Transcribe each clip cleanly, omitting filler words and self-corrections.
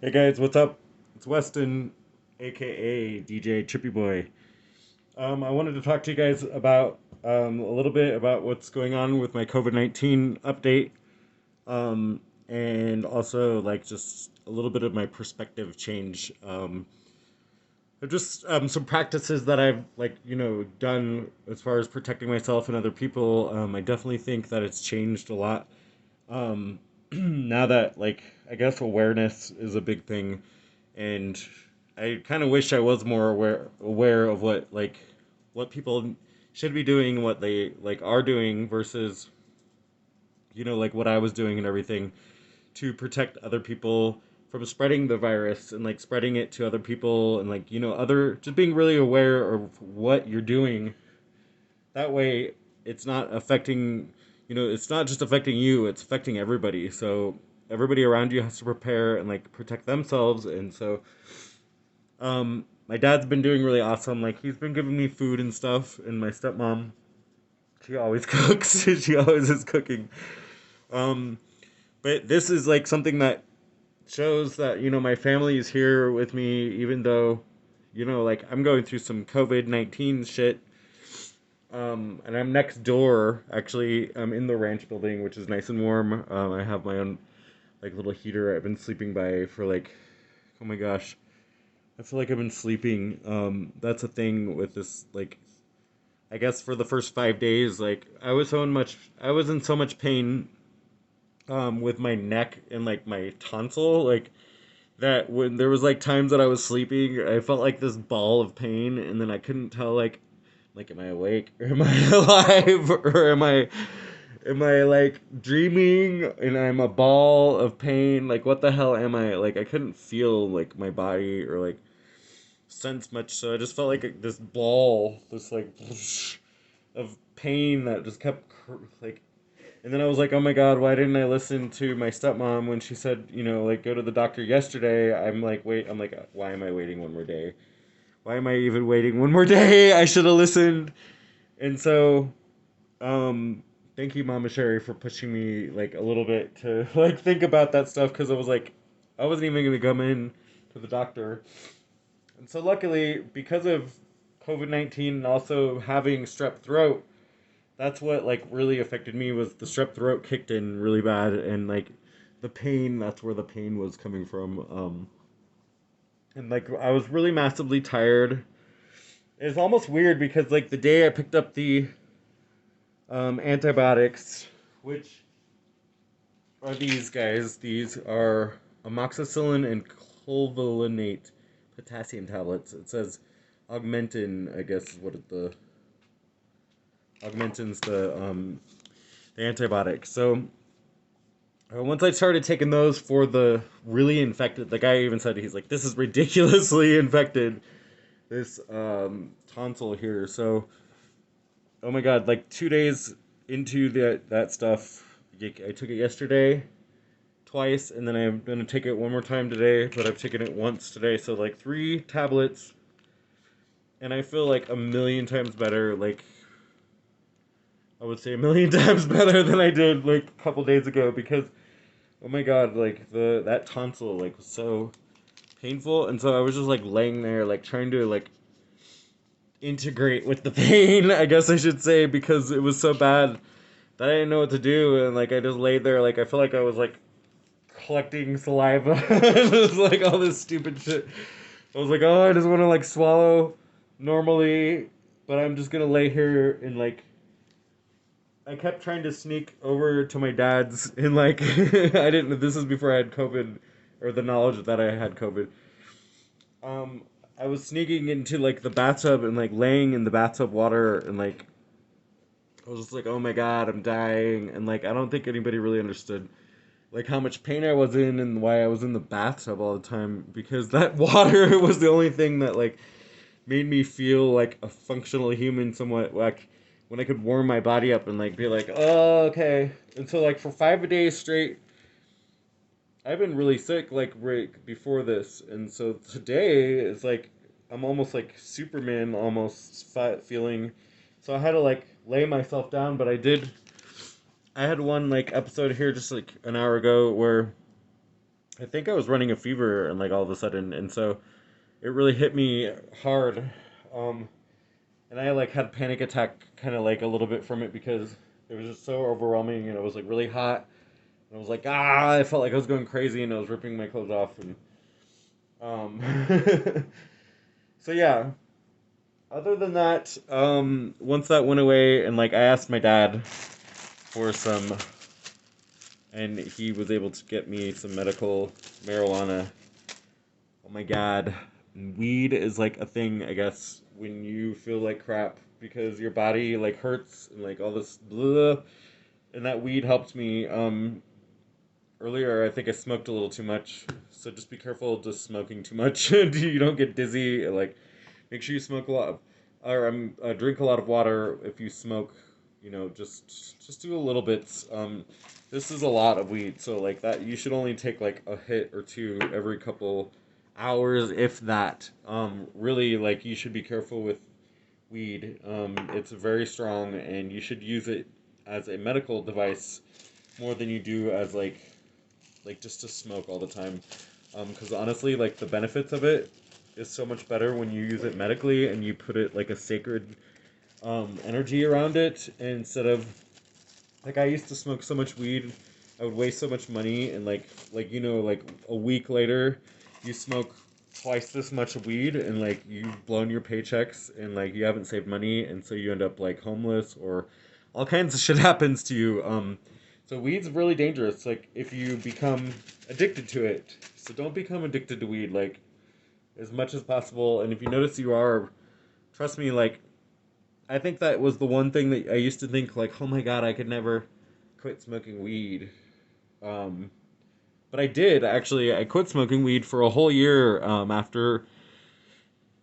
Hey guys, what's up? It's Weston, aka DJ Chippy Boy. I wanted to talk to you guys about a little bit about what's going on with my COVID-19 update, and also like just a little bit of my perspective change. Just some practices that I've done as far as protecting myself and other people. I definitely think that it's changed a lot. Now that I guess awareness is a big thing, and I kind of wish I was more aware of what people should be doing, what they are doing versus what I was doing and everything to protect other people from spreading the virus and spreading it to other people and other just being really aware of what you're doing. That way, it's not affecting it's not just affecting you, it's affecting everybody. So everybody around you has to prepare and protect themselves. And so my dad's been doing really awesome. Like he's been giving me food and stuff, and my stepmom, she always cooks. She always is cooking. Um, but this is something that shows that my family is here with me, even though I'm going through some COVID-19 shit. And I'm next door. Actually, I'm in the ranch building, which is nice and warm. I have my own little heater. I've been sleeping by for oh my gosh, I feel like I've been sleeping. That's a thing with this. I guess for the first 5 days, I was in so much pain, with my neck and my tonsil, that when there was times that I was sleeping, I felt like this ball of pain, and then I couldn't tell am I awake or am I alive or am I dreaming and I'm a ball of pain? Like what the hell am I? Like I couldn't feel my body or sense much, so I just felt like this ball, this of pain that just kept and then I was like, oh my god, why didn't I listen to my stepmom when she said, go to the doctor yesterday? I'm like, why am I waiting one more day? Why am I even waiting one more day? I should have listened. And so, um, thank you, Mama Sherry, for pushing me a little bit to think about that stuff because I was like, I wasn't even gonna come in to the doctor. And so, luckily, because of COVID-19 and also having strep throat, that's what really affected me was the strep throat kicked in really bad, and the pain, that's where the pain was coming from. And I was really massively tired. It's almost weird because the day I picked up the antibiotics, which are these guys, these are amoxicillin and clovelinate potassium tablets. It says augmentin, I guess is what the augmentin's the antibiotic. So once I started taking those for the really infected, the guy even said, he's like, this is ridiculously infected, this tonsil here. So, oh my god, 2 days into that stuff, I took it yesterday twice, and then I'm gonna take it one more time today, but I've taken it once today. So three tablets, and I feel a million times better. I would say a million times better than I did a couple days ago because oh my god, the that tonsil was so painful, and so I was just laying there trying to integrate with the pain, I guess I should say, because it was so bad that I didn't know what to do, and I just laid there I feel like I was collecting saliva. It was all this stupid shit. I was like, oh, I just want to swallow normally, but I'm just gonna lay here and I kept trying to sneak over to my dad's and I didn't. This is before I had COVID, or the knowledge that I had COVID. Um, I was sneaking into the bathtub and laying in the bathtub water and I was just like, oh my god, I'm dying, and I don't think anybody really understood how much pain I was in and why I was in the bathtub all the time because that water was the only thing that made me feel like a functional human somewhat, when I could warm my body up and be like, oh, okay. And so for 5 days straight, I've been really sick right before this, and so today is I'm almost like Superman, almost feeling. So I had to lay myself down, but I did. I had one episode here just an hour ago where I think I was running a fever and like all of a sudden, and so it really hit me hard. Um, and I like had a panic attack kind of like a little bit from it because it was just so overwhelming and it was like really hot. And I was like, I felt like I was going crazy and I was ripping my clothes off and um so yeah, other than that, once that went away and like I asked my dad for some and he was able to get me some medical marijuana. Oh my god. Weed is like a thing, I guess, when you feel like crap because your body like hurts and like all this blah, and that weed helped me. Earlier I think I smoked a little too much. So just be careful just smoking too much. You don't get dizzy. Like make sure you smoke a lot of, or drink a lot of water if you smoke. You know, just do a little bit. This is a lot of weed, so like that you should only take like a hit or two every couple hours, if that. Really, like you should be careful with weed. It's very strong, and you should use it as a medical device more than you do as like just to smoke all the time. Because honestly, like the benefits of it is so much better when you use it medically and you put it like a sacred energy around it instead of like I used to smoke so much weed, I would waste so much money and like you know like a week later, you smoke twice this much weed and like you've blown your paychecks and like you haven't saved money and so you end up like homeless or all kinds of shit happens to you. So weed's really dangerous. Like if you become addicted to it, so don't become addicted to weed. Like as much as possible. And if you notice you are, trust me, like I think that was the one thing that I used to think like, oh my god, I could never quit smoking weed. Um, but I did actually. I quit smoking weed for a whole year after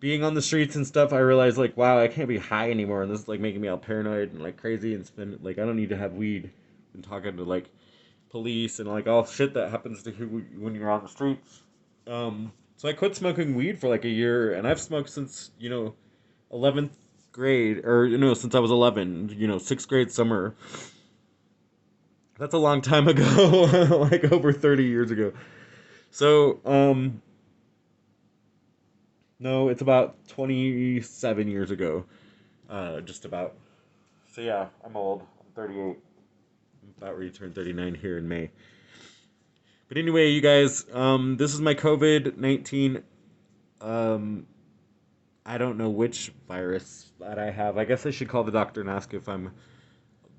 being on the streets and stuff. I realized like, wow, I can't be high anymore, and this is like making me all paranoid and like crazy and spend like I don't need to have weed. And talking to like police and like all shit that happens to you when you're on the streets. So I quit smoking weed for like a year, and I've smoked since 11th grade, or since I was 11. Sixth grade summer. That's a long time ago, like over 30 years ago. So no, it's about 27 years ago, just about. So yeah, I'm old. I'm 38. I'm about ready to turn 39 here in May. But anyway, you guys, this is my COVID-19. Um, I don't know which virus that I have. I guess I should call the doctor and ask if I'm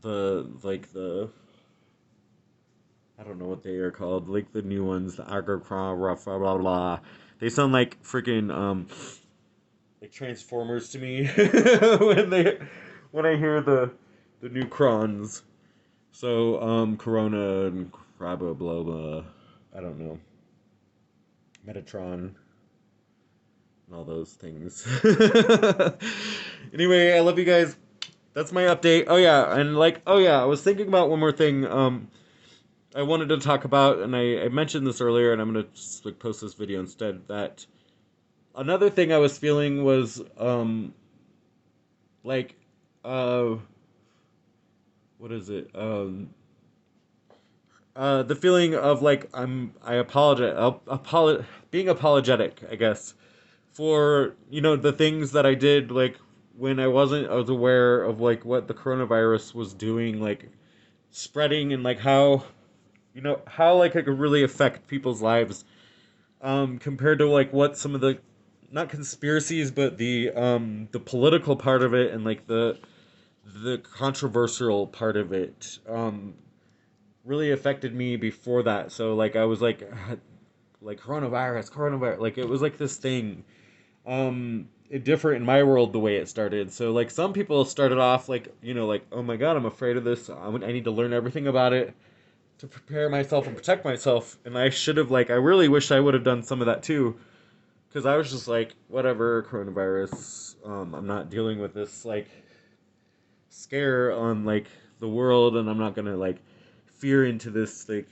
the I don't know what they are called, like the new ones, the Agrocron, blah blah blah. They sound like freaking like Transformers to me when I hear the new crons. So Corona and blah blah blah. I don't know. Metatron and all those things. Anyway, I love you guys. That's my update. Oh yeah, and I was thinking about one more thing. I wanted to talk about, and I mentioned this earlier, and I'm gonna just like post this video instead. That another thing I was feeling was like uh what is it the feeling of like I apologize being apologetic, I guess, for the things that I did like when I was aware of like what the coronavirus was doing, like spreading, and like how like it could really affect people's lives, compared to like what some of the not conspiracies but the political part of it and like the controversial part of it really affected me before that. So like I was like coronavirus, like it was like this thing, it different in my world the way it started. So like some people started off like like, oh my god, I'm afraid of this, I need to learn everything about it to prepare myself and protect myself. And I should have like I really wish I would have done some of that too, because I was just like, whatever, coronavirus, I'm not dealing with this like scare on like the world, and I'm not gonna like fear into this like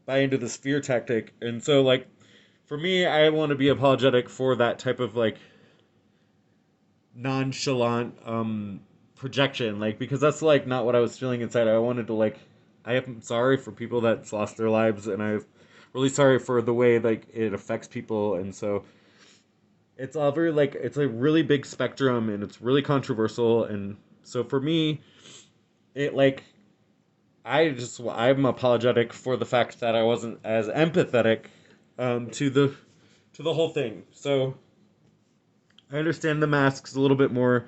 buy into this fear tactic. And so like for me, I want to be apologetic for that type of like nonchalant projection, like because that's like not what I was feeling inside. I wanted to like I am sorry for people that's lost their lives, and really sorry for the way like it affects people, and so it's all very like it's a really big spectrum and it's really controversial, and so for me, it like I'm apologetic for the fact that I wasn't as empathetic to the whole thing. So I understand the masks a little bit more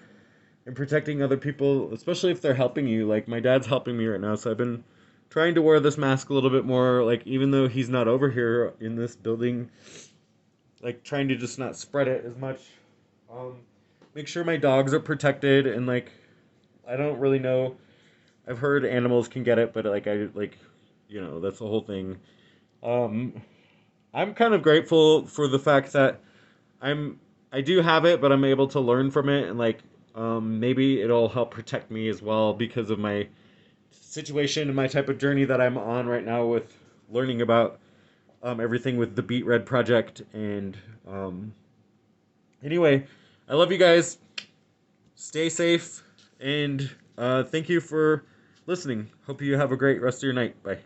and protecting other people, especially if they're helping you. Like my dad's helping me right now, so I've been trying to wear this mask a little bit more. Like even though he's not over here in this building, like trying to just not spread it as much. Um, make sure my dogs are protected and like I don't really know. I've heard animals can get it, but like I like, that's the whole thing. Um, I'm kind of grateful for the fact that I'm I do have it, but I'm able to learn from it, and like maybe it'll help protect me as well because of my situation and my type of journey that I'm on right now with learning about everything with the Beat Red project. And anyway, I love you guys. Stay safe, and thank you for listening. Hope you have a great rest of your night. Bye.